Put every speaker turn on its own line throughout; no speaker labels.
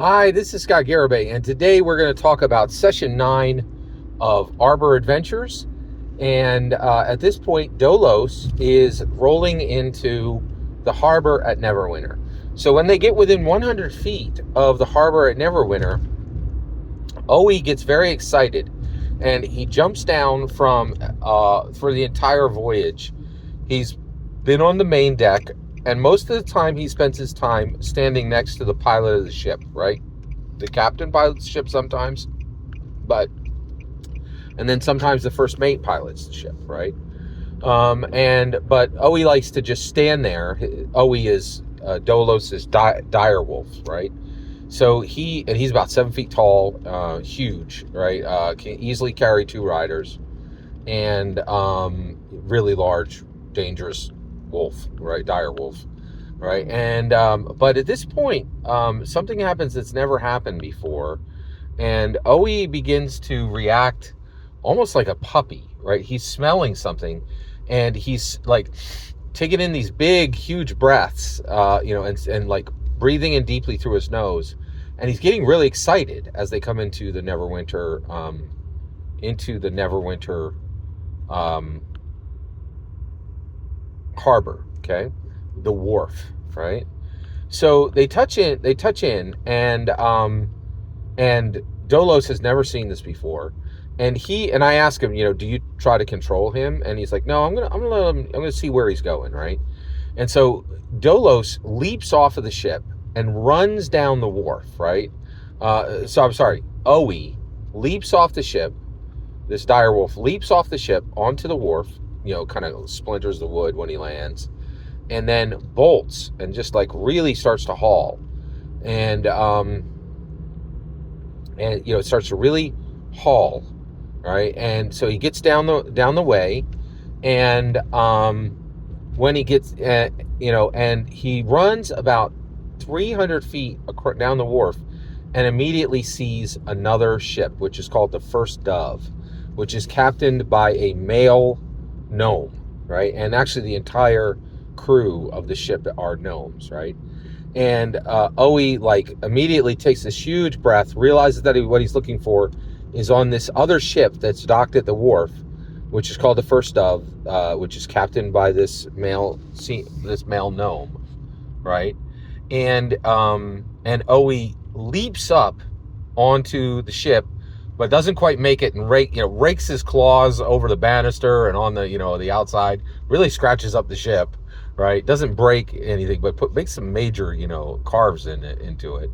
Hi, this is Scott Garibay, and today we're going to talk about Session 9 of Arbor Adventures. And at this point, Dolos is rolling into the harbor at Neverwinter. So when they get within 100 feet of the harbor at Neverwinter, Oe gets very excited, and he jumps down from for the entire voyage. He's been on the main deck, and most of the time he spends his time standing next to the pilot of the ship, right? The captain pilots the ship sometimes, and then sometimes the first mate pilots the ship, right? But Oe likes to just stand there. Oe is Dolos's dire wolf, right? So he's about 7 feet tall, huge, right? Can easily carry 2 riders, and really large, dangerous wolf, right? Dire wolf, right? And but at this point, something happens that's never happened before, and Oe begins to react almost like a puppy, right? He's smelling something, and he's like taking in these big, huge breaths, and like breathing in deeply through his nose, and he's getting really excited as they come into the Neverwinter, harbor, okay, the wharf, right? So they touch in, and Dolos has never seen this before, and I ask him, do you try to control him? And he's like, no, I'm gonna let him. I'm gonna see where he's going, right? And so Dolos leaps off of the ship and runs down the wharf, right? Oe leaps off the ship. This direwolf leaps off the ship onto the wharf, kind of splinters the wood when he lands, and then bolts and just like really starts to haul, and it starts to really haul, right? And so he gets down the way, and when he gets and he runs about 300 feet down the wharf, and immediately sees another ship, which is called the First Dove, which is captained by a male gnome, right? And actually the entire crew of the ship are gnomes, right? And Oe immediately takes this huge breath, realizes that what he's looking for is on this other ship that's docked at the wharf, which is called the First Dove, which is captained by this male gnome, right? And Oe leaps up onto the ship, but doesn't quite make it, and rakes his claws over the banister and on the outside, really scratches up the ship, right? Doesn't break anything, but makes some major carves into it.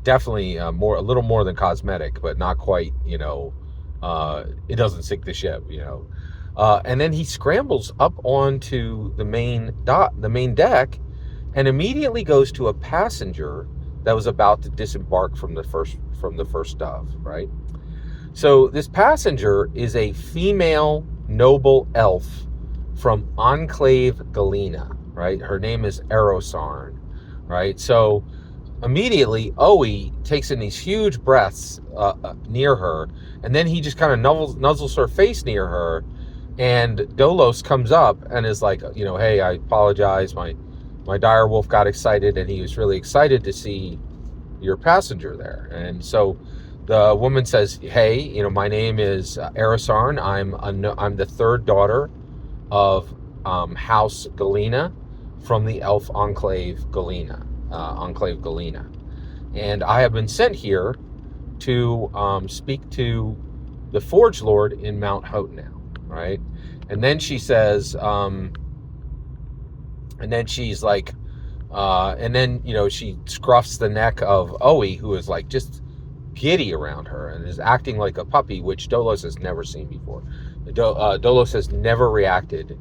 Definitely a little more than cosmetic, but not quite. It doesn't sink the ship. And then he scrambles up onto the main deck, and immediately goes to a passenger that was about to disembark from the first Dove, right? So this passenger is a female noble elf from Enclave, Galinha, right? Her name is Erosarn, right? So immediately Oe takes in these huge breaths near her, and then he just kind of nuzzles her face near her, and Dolos comes up and is like, hey, I apologize, my dire wolf got excited, and he was really excited to see your passenger there. And so the woman says, hey, my name is Erosarn. I'm the third daughter of House Galinha from the elf Enclave Galinha, and I have been sent here to speak to the Forge Lord in Mount Hotenau, right? And then she says, and then she's like, she scruffs the neck of Oe, who is like just giddy around her and is acting like a puppy, which Dolos has never seen before. Dolos has never reacted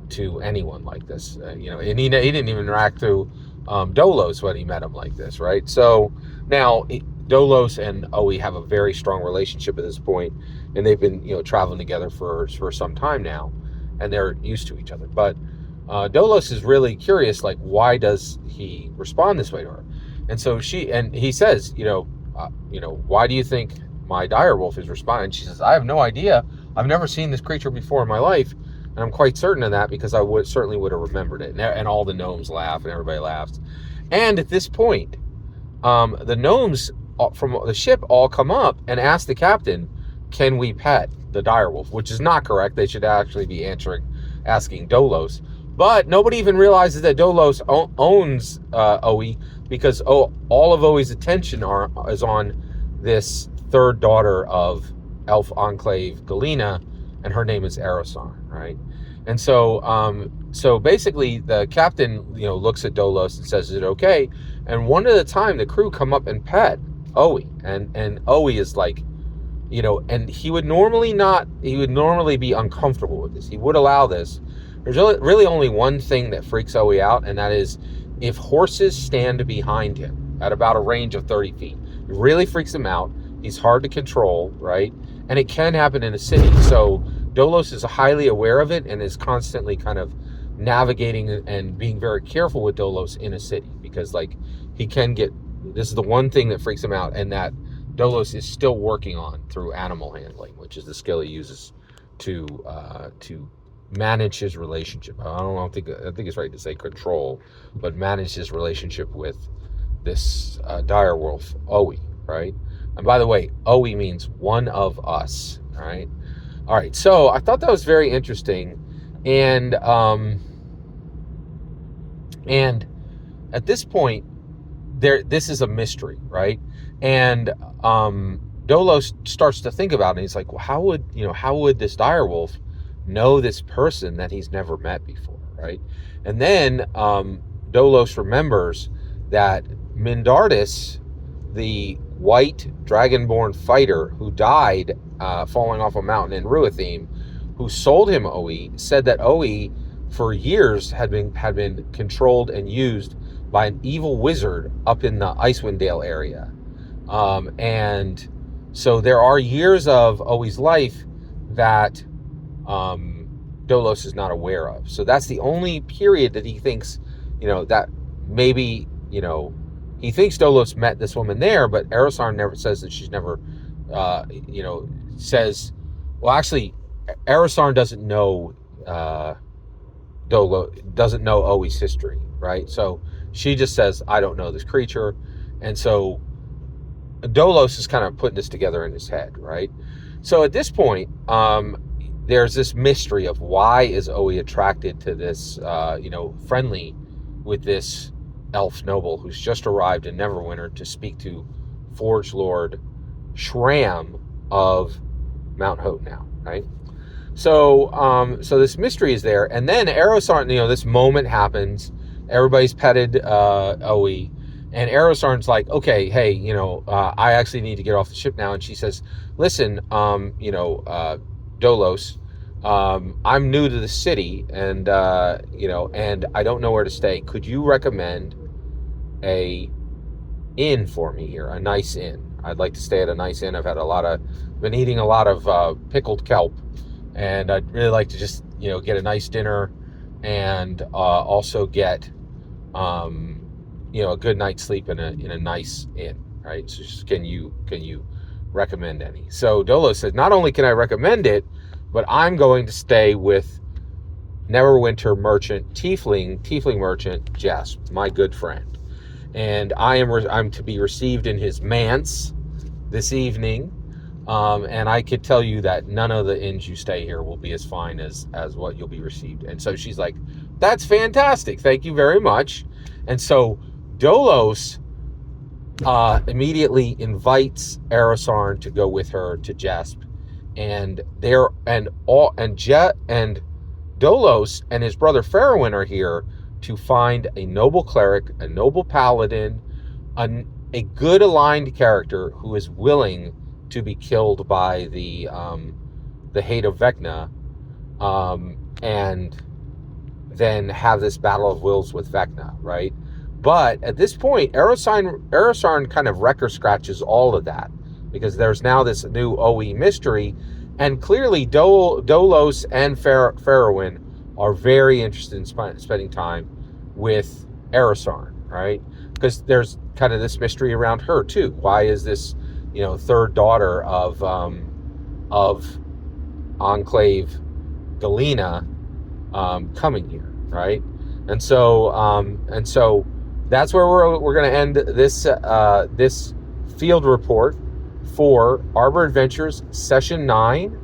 to anyone like this, and he didn't even react to Dolos when he met him like this, right? So now Dolos and Oe have a very strong relationship at this point, and they've been traveling together for some time now, and they're used to each other. But Dolos is really curious, like, why does he respond this way to her? And so he says, why do you think my direwolf is responding? She says, I have no idea. I've never seen this creature before in my life, and I'm quite certain of that because I certainly would have remembered it. And all the gnomes laugh, and everybody laughs. And at this point, the gnomes from the ship all come up and ask the captain, "Can we pet the direwolf?" Which is not correct. They should actually be asking Dolos. But nobody even realizes that Dolos owns Oe, because all of Oe's attention is on this third daughter of Elf Enclave Galinha, and her name is Erosarn, right? And so basically the captain, looks at Dolos and says, "Is it okay?" And one at a time, the crew come up and pet Oe, and Oe is like, and he would normally be uncomfortable with this. He would allow this. There's really only one thing that freaks Oe out, and that is if horses stand behind him at about a range of 30 feet. It really freaks him out. He's hard to control, right? And it can happen in a city. So Dolos is highly aware of it and is constantly kind of navigating and being very careful with Dolos in a city, because he can get, this is the one thing that freaks him out, and that Dolos is still working on through animal handling, which is the skill he uses to manage his relationship. I think it's right to say control, but manage his relationship with this direwolf, Oe, right? And by the way, Oe means one of us, right? All right, so I thought that was very interesting, and at this point, this is a mystery, right? And Dolos starts to think about it, and he's like, well, how would this direwolf know this person that he's never met before, right? And then Dolos remembers that Mindardus, the white dragonborn fighter who died falling off a mountain in Ruatheme, who sold him Oe, said that Oe for years had been controlled and used by an evil wizard up in the Icewind Dale area. And so there are years of Oe's life that Dolos is not aware of. So that's the only period that he thinks, that maybe, he thinks Dolos met this woman there, but Erosarn never says that she's never, says, well, actually, Erosarn doesn't know doesn't know Oe's history, right? So she just says, I don't know this creature. And so Dolos is kind of putting this together in his head, right? So at this point, there's this mystery of why is Oe attracted to this, friendly with this elf noble who's just arrived in Neverwinter to speak to Forge Lord Shram of Mount Hope now, right? So this mystery is there, and then Erosarn, this moment happens. Everybody's petted Oe, and Erosarn's like, okay, hey, I actually need to get off the ship now. And she says, listen, Dolos, I'm new to the city, and and I don't know where to stay. Could you recommend a inn for me here, a nice inn? I'd like to stay at a nice inn. I've been eating a lot of pickled kelp, and I'd really like to just, get a nice dinner, and also get, a good night's sleep in a nice inn, right? So just, can you recommend any? So Dolos says, not only can I recommend it, but I'm going to stay with Neverwinter merchant, tiefling merchant, Jasp, my good friend. And I'm to be received in his manse this evening. And I could tell you that none of the inns you stay here will be as fine as what you'll be received. And so she's like, that's fantastic. Thank you very much. And so Dolos immediately invites Erosarn to go with her to Jasp. And Dolos and his brother Farrowyn are here to find a noble cleric, a noble paladin, a good aligned character who is willing to be killed by the hate of Vecna, and then have this battle of wills with Vecna, right? But at this point, Erosarn kind of wrecker scratches all of that, because there's now this new Oe mystery, and clearly Dolos and Farrowyn are very interested in spending time with Erosarn, right? Because there's kind of this mystery around her too. Why is this, third daughter of Enclave Galinha coming here, right? And so that's where we're going to end this field report for Arbor Adventures Session 9.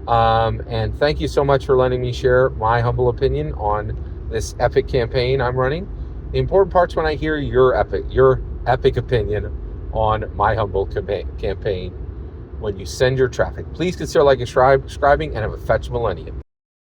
And thank you so much for letting me share my humble opinion on this epic campaign I'm running. The important part's when I hear your epic opinion on my humble campaign when you send your traffic. Please consider liking, subscribing, and have a fetch millennium.